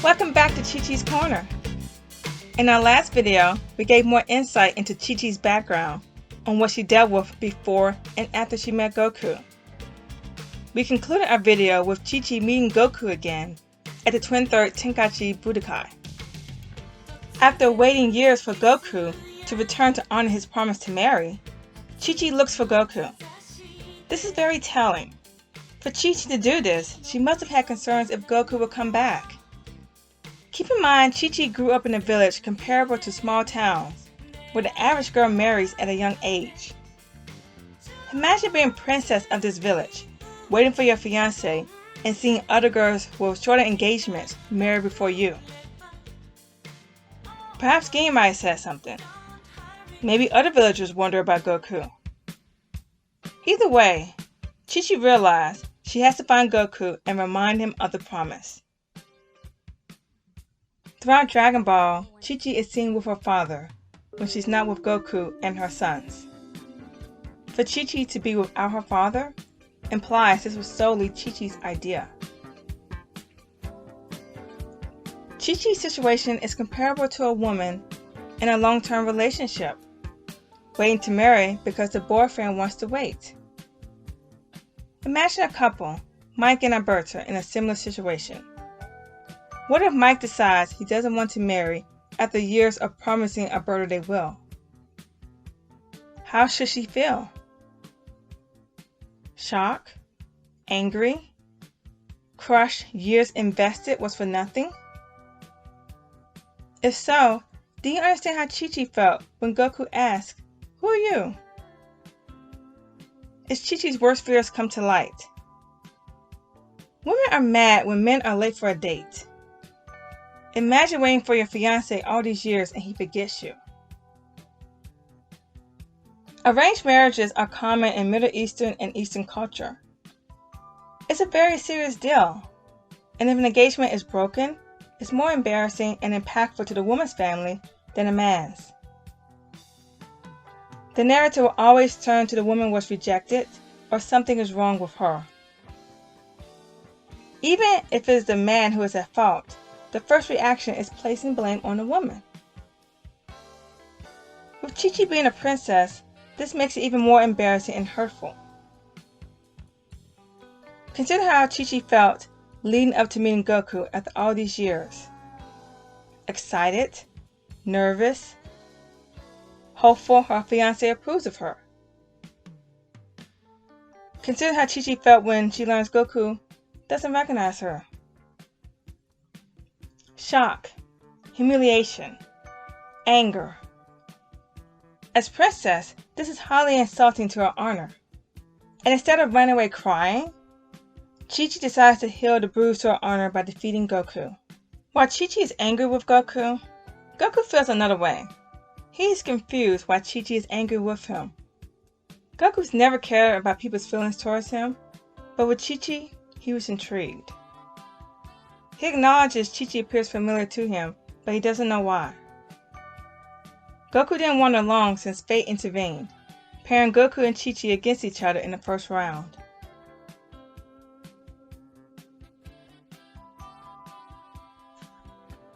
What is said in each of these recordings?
Welcome back to Chi-Chi's Corner. In our last video, we gave more insight into Chi-Chi's background on what she dealt with before and after she met Goku. We concluded our video with Chi-Chi meeting Goku again at the 23rd Tenkaichi Budokai. After waiting years for Goku to return to honor his promise to Mary, Chi-Chi looks for Goku. This is very telling. For Chi-Chi to do this, she must have had concerns if Goku would come back. Keep in mind, Chi-Chi grew up in a village comparable to small towns, where the average girl marries at a young age. Imagine being princess of this village, waiting for your fiancé, and seeing other girls with shorter engagements marry before you. Perhaps Game might have said something. Maybe other villagers wonder about Goku. Either way, Chi-Chi realized she has to find Goku and remind him of the promise. Throughout Dragon Ball, Chi-Chi is seen with her father when she's not with Goku and her sons. For Chi-Chi to be without her father implies this was solely Chi-Chi's idea. Chi-Chi's situation is comparable to a woman in a long-term relationship, waiting to marry because the boyfriend wants to wait. Imagine a couple, Mike and Alberta, in a similar situation. What if Mike decides he doesn't want to marry after years of promising Alberta they will? How should she feel? Shock? Angry? Crushed years invested was for nothing? If so, do you understand how Chi-Chi felt when Goku asked, "Who are you?" It's Chi-Chi's worst fears come to light. Women are mad when men are late for a date. Imagine waiting for your fiancé all these years and he forgets you. Arranged marriages are common in Middle Eastern and Eastern culture. It's a very serious deal, and if an engagement is broken, it's more embarrassing and impactful to the woman's family than a man's. The narrative will always turn to the woman was rejected or something is wrong with her. Even if it is the man who is at fault, the first reaction is placing blame on the woman. With Chi-Chi being a princess, this makes it even more embarrassing and hurtful. Consider how Chi-Chi felt leading up to meeting Goku after all these years. Excited, nervous, hopeful her fiancé approves of her. Consider how Chi-Chi felt when she learns Goku doesn't recognize her. Shock, humiliation, anger. As princess, this is highly insulting to her honor. And instead of running away crying, Chi-Chi decides to heal the bruise to her honor by defeating Goku. While Chi-Chi is angry with Goku, Goku feels another way. He is confused why Chi-Chi is angry with him. Goku's never cared about people's feelings towards him, but with Chi-Chi, he was intrigued. He acknowledges Chi-Chi appears familiar to him, but he doesn't know why. Goku didn't wander long since fate intervened, pairing Goku and Chi-Chi against each other in the first round.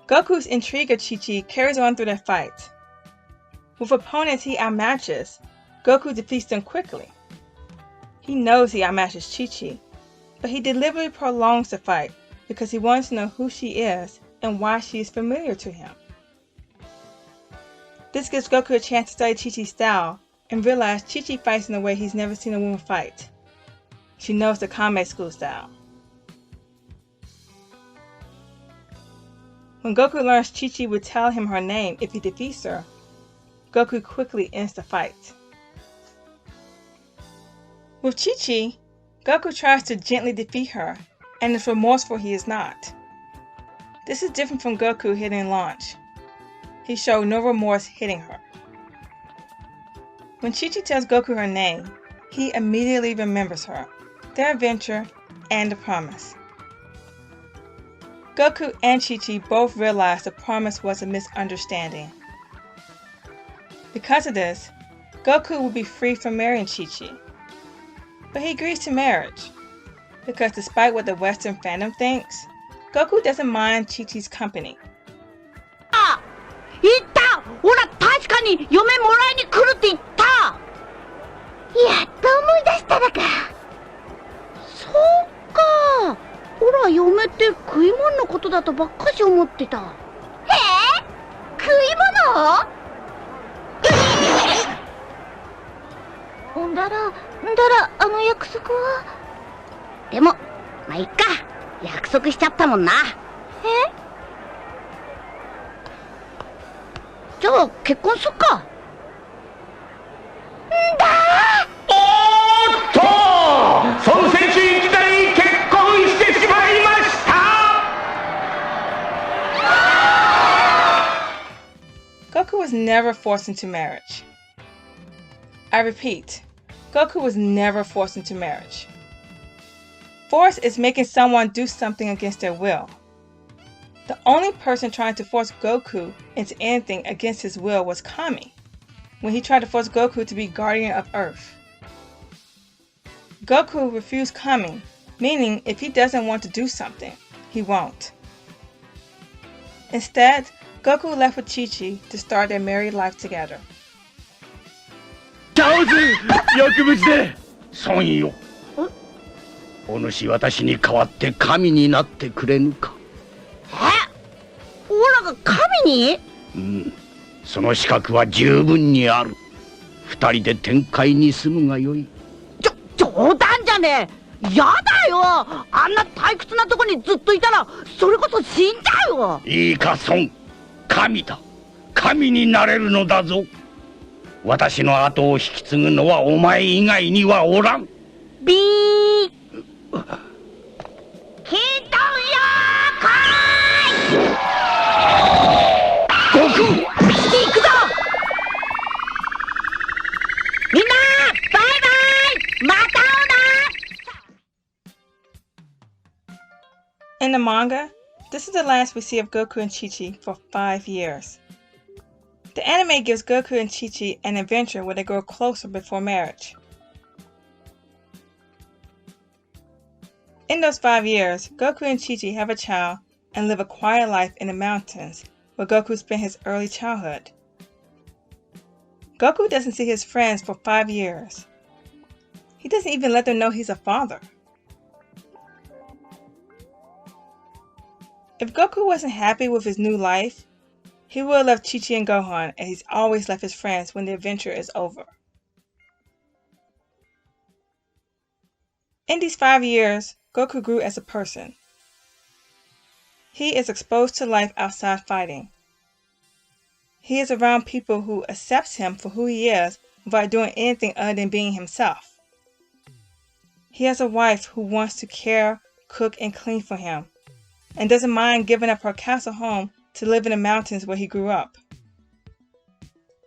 Goku's intrigue of Chi-Chi carries on through their fight. With opponents he outmatches, Goku defeats them quickly. He knows he outmatches Chi-Chi, but he deliberately prolongs the fight because he wants to know who she is and why she is familiar to him. This gives Goku a chance to study Chi-Chi's style and realize Chi-Chi fights in a way he's never seen a woman fight. She knows the Kame school style. When Goku learns Chi-Chi would tell him her name if he defeats her, Goku quickly ends the fight. With Chi-Chi, Goku tries to gently defeat her and is remorseful he is not. This is different from Goku hitting Launch. He showed no remorse hitting her. When Chi-Chi tells Goku her name, he immediately remembers her, their adventure, and the promise. Goku and Chi-Chi both realize the promise was a misunderstanding. Because of this, Goku will be free from marrying Chi-Chi. But he agrees to marriage, because despite what the Western fandom thinks, Goku doesn't mind Chi-Chi's company. あ、言った。ほら、確かに嫁もらいに来るって言った。やっと思い出したのか。そうか。ほら、嫁って食い物のことだとばっかし思ってた。食い物？んだら、あの約束は。でも、まあ、いっか。約束しちゃったもんな。じゃあ、結婚すっか。おーっと、孫選手いきなり結婚してしまいました。Goku was never forced into marriage. I repeat, Goku was never forced into marriage. Force is making someone do something against their will. The only person trying to force Goku into anything against his will was Kami, when he tried to force Goku to be guardian of Earth. Goku refused Kami, meaning if he doesn't want to do something, he won't. Instead, Goku left with Chi-Chi to start their married life together. チャオズ、よく無事で。孫よ。お主私に代わって神になってくれぬか。オラが神に？うん、その資格は十分にある。二人で天界に住むがよい。冗談じゃねえ。やだよ。あんな退屈なとこにずっといたらそれこそ死んじゃうよ。いいか孫、神だ。神になれるのだぞ。私の後を引き継ぐのはお前以外にはおらん。ビー。キントンよーこい。悟空。行くぞ。みんな、バイバイ。また会うな。In the manga, this is the last we see of Goku and Chi-Chi for 5 years. The anime gives Goku and Chi-Chi an adventure where they grow closer before marriage. In those 5 years, Goku and Chi-Chi have a child and live a quiet life in the mountains where Goku spent his early childhood. Goku doesn't see his friends for 5 years. He doesn't even let them know he's a father. If Goku wasn't happy with his new life, he would have left Chi-Chi and Gohan, as he's always left his friends when the adventure is over. In these 5 years, Goku grew as a person. He is exposed to life outside fighting. He is around people who accept him for who he is without doing anything other than being himself. He has a wife who wants to care, cook, and clean for him, and doesn't mind giving up her castle home to live in the mountains where he grew up.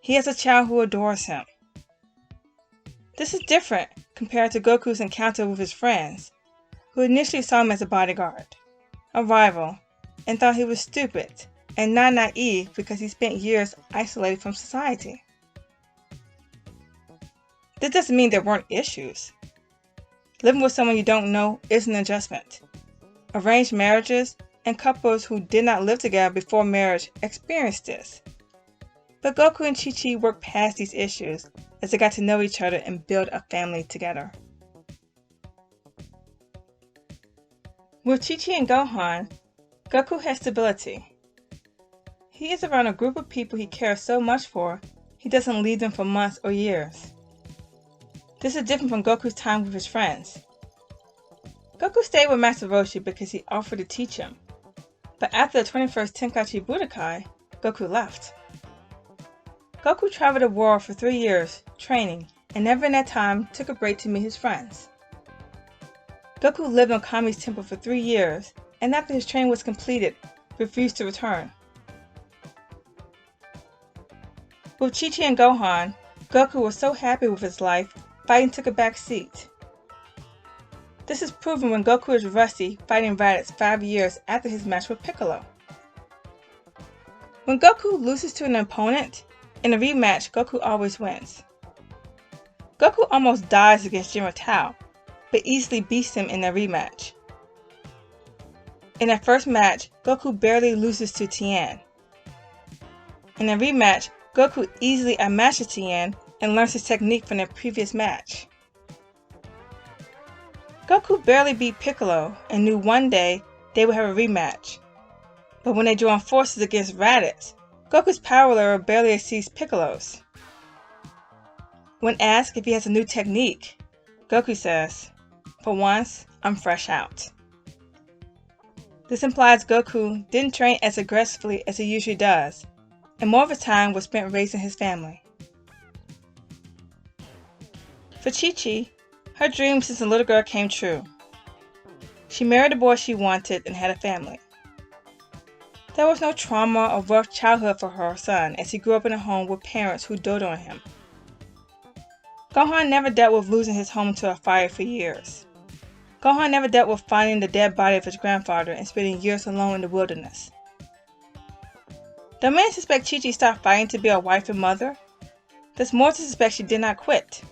He has a child who adores him. This is different compared to Goku's encounter with his friends, who initially saw him as a bodyguard, a rival, and thought he was stupid and not naive because he spent years isolated from society. This doesn't mean there weren't issues. Living with someone you don't know is an adjustment. Arranged marriages and couples who did not live together before marriage experienced this. But Goku and Chi-Chi worked past these issues as they got to know each other and build a family together. With Chi-Chi and Gohan, Goku has stability. He is around a group of people he cares so much for, he doesn't leave them for months or years. This is different from Goku's time with his friends. Goku stayed with Master Roshi because he offered to teach him. But after the 21st Tenkaichi Budokai, Goku left. Goku traveled the world for 3 years, training, and never in that time took a break to meet his friends. Goku lived on Kami's temple for 3 years, and after his training was completed, refused to return. With Chi-Chi and Gohan, Goku was so happy with his life, fighting took a back seat. This is proven when Goku is rusty fighting Raditz 5 years after his match with Piccolo. When Goku loses to an opponent, in a rematch Goku always wins. Goku almost dies against General Tao, but easily beats him in a rematch. In their first match, Goku barely loses to Tien. In a rematch, Goku easily outmatches Tien and learns his technique from their previous match. Goku barely beat Piccolo and knew one day they would have a rematch. But when they join forces against Raditz, Goku's power level barely exceeds Piccolo's. When asked if he has a new technique, Goku says, "For once, I'm fresh out." This implies Goku didn't train as aggressively as he usually does, and more of his time was spent raising his family. For Chi-Chi, her dream since a little girl came true. She married the boy she wanted and had a family. There was no trauma or rough childhood for her son as he grew up in a home with parents who doted on him. Gohan never dealt with losing his home to a fire for years. Gohan never dealt with finding the dead body of his grandfather and spending years alone in the wilderness. Though many suspect Chi-Chi stopped fighting to be a wife and mother, there's more to suspect she did not quit.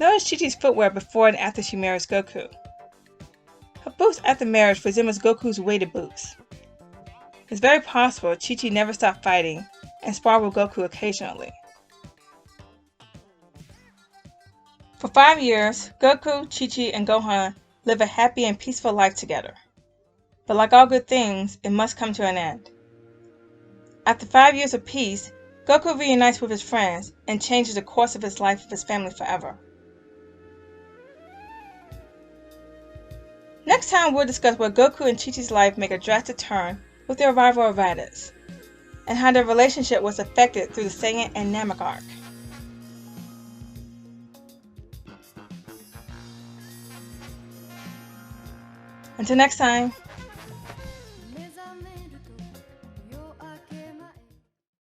Notice Chi-Chi's footwear before and after she marries Goku. Her boots after marriage resembles Goku's weighted boots. It's very possible Chi-Chi never stopped fighting and sparred with Goku occasionally. For 5 years, Goku, Chi-Chi, and Gohan live a happy and peaceful life together. But like all good things, it must come to an end. After 5 years of peace, Goku reunites with his friends and changes the course of his life with his family forever. Next time we'll discuss where Goku and Chi-Chi's life make a drastic turn with the arrival of Raditz, and how their relationship was affected through the Saiyan and Namek arc. Until next time.